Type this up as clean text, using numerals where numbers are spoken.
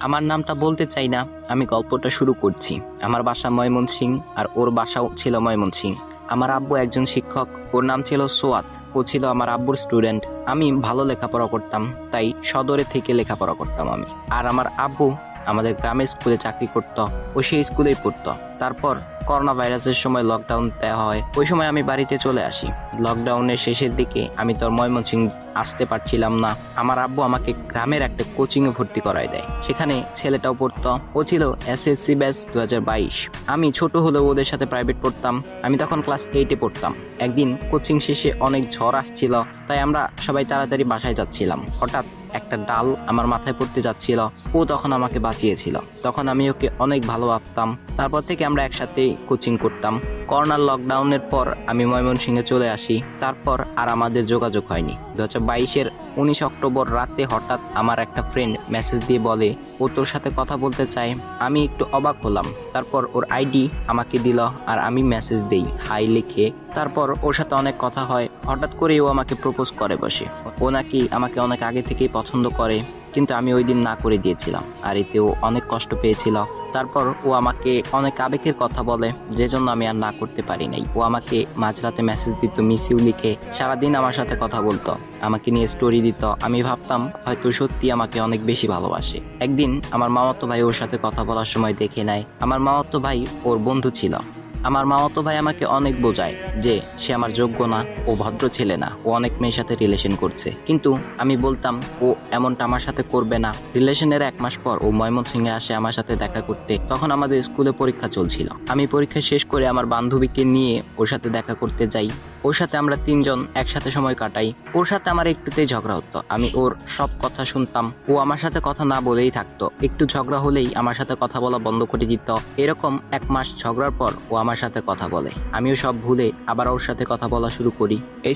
আমার নামটা বলতে চাই না, আমি গল্পটা শুরু করছি। আমার বাসা ময়মনসিংহ আর ওর বাসাও ছিল ময়মনসিংহ। আমার আব্বু একজন শিক্ষক, ওর নাম ছিল সোয়াত। ও ছিল আমার আব্বুর স্টুডেন্ট। আমি ভালো লেখাপড়া করতাম, তাই সদরে থেকে লেখাপড়া করতাম আমি। আর আমার আব্বু আমাদের গ্রামের স্কুলে চাকরি করত, ও সেই স্কুলেই পড়তো। তারপর করোনা ভাইরাসের সময় লকডাউন দেওয়া হয়, ওই সময় আমি বাড়িতে চলে আসি। লকডাউনের শেষের দিকে আমি তোর ময়মনসিংহ আসতে পারছিলাম না। আমার আব্বু আমাকে গ্রামের একটা কোচিংয়ে ভর্তি করায় দেয়। সেখানে ছেলেটাও পড়তো, ও ছিল এসএসসি ব্যাচ 2022। আমি ছোট হলেও ওদের সাথে প্রাইভেট পড়তাম। আমি তখন ক্লাস 8-এ পড়তাম। একদিন কোচিং শেষে অনেক ঝড় আসছিল, তাই আমরা সবাই তাড়াতাড়ি বাসায় যাচ্ছিলাম। হঠাৎ একটা ডাল আমার মাথায় পড়তে যাচ্ছিল, ও তখন আমাকে বাঁচিয়েছিল। তখন আমি ওকে অনেক ভালো ভাবতাম। তারপর থেকে আমরা একসাথে কোচিং করতাম। করোনার লকডাউনের পর আমি ময়মনসিংহে চলে আসি। তারপর আর আমাদের যোগাযোগ হয়নি। 2022-এর 19 অক্টোবর রাতে হঠাৎ আমার একটা ফ্রেন্ড মেসেজ দিয়ে বলে ও তোর সাথে কথা বলতে চায়। আমি একটু অবাক হলাম। তারপর ওর আইডি আমাকে দিল আর আমি মেসেজ দেই হাই লিখে। তারপর ওর সাথে অনেক কথা হয়। হঠাৎ করে ও আমাকে প্রপোজ করে বসে। ও নাকি আমাকে অনেক আগে থেকেই পছন্দ করে, কিন্তু আমি ওই দিন না করে দিয়েছিলাম। আর এতে ও অনেক কষ্ট পেয়েছিল। তারপর ও আমাকে অনেক আবেগের কথা বলে, যে জন্য আমি আর না করতে পারি নাই। ও আমাকে মাঝরাতে মেসেজ দিত মিস ইউ লিখে, সারাদিন আমার সাথে কথা বলতো, আমাকে নিয়ে স্টোরি দিত। আমি ভাবতাম হয়তো সত্যি আমাকে অনেক বেশি ভালোবাসে। একদিন আমার মামাতো ভাই ওর সাথে কথা বলার সময় দেখে নেয়। আমার মামাতো ভাই ওর বন্ধু ছিল। আমার মামাতো ভাই আমাকে অনেক বোঝায় যে সে আমার যোগ্য না, ও ভদ্র ছেলে না, ও অনেক মেয়ের সাথে রিলেশন করছে। কিন্তু আমি বলতাম ও এমনটা আমার সাথে করবে না। রিলেশনের 1 মাস পর ও ময়মনসিংহে আসে আমার সাথে দেখা করতে। তখন আমাদের স্কুলে পরীক্ষা চলছিল। আমি পরীক্ষা শেষ করে আমার বান্ধবীকে নিয়ে ওর সাথে দেখা করতে যাই। ওর সাথে আমরা 3 জন একসাথে সময় কাটাই। ওর সাথে আমার একটুতেই ঝগড়া হতো। আমি ওর সব কথা শুনতাম। ও আমার সাথে কথা না বলেই থাকতো। একটু ঝগড়া হলেই আমার সাথে কথা বলা বন্ধ করে দিত। এরকম 1 মাস ঝগড়ার পর ও আমার সাথে কথা বলে। আমিও সব ভুলে আবার ওর সাথে কথা বলা শুরু করি। এই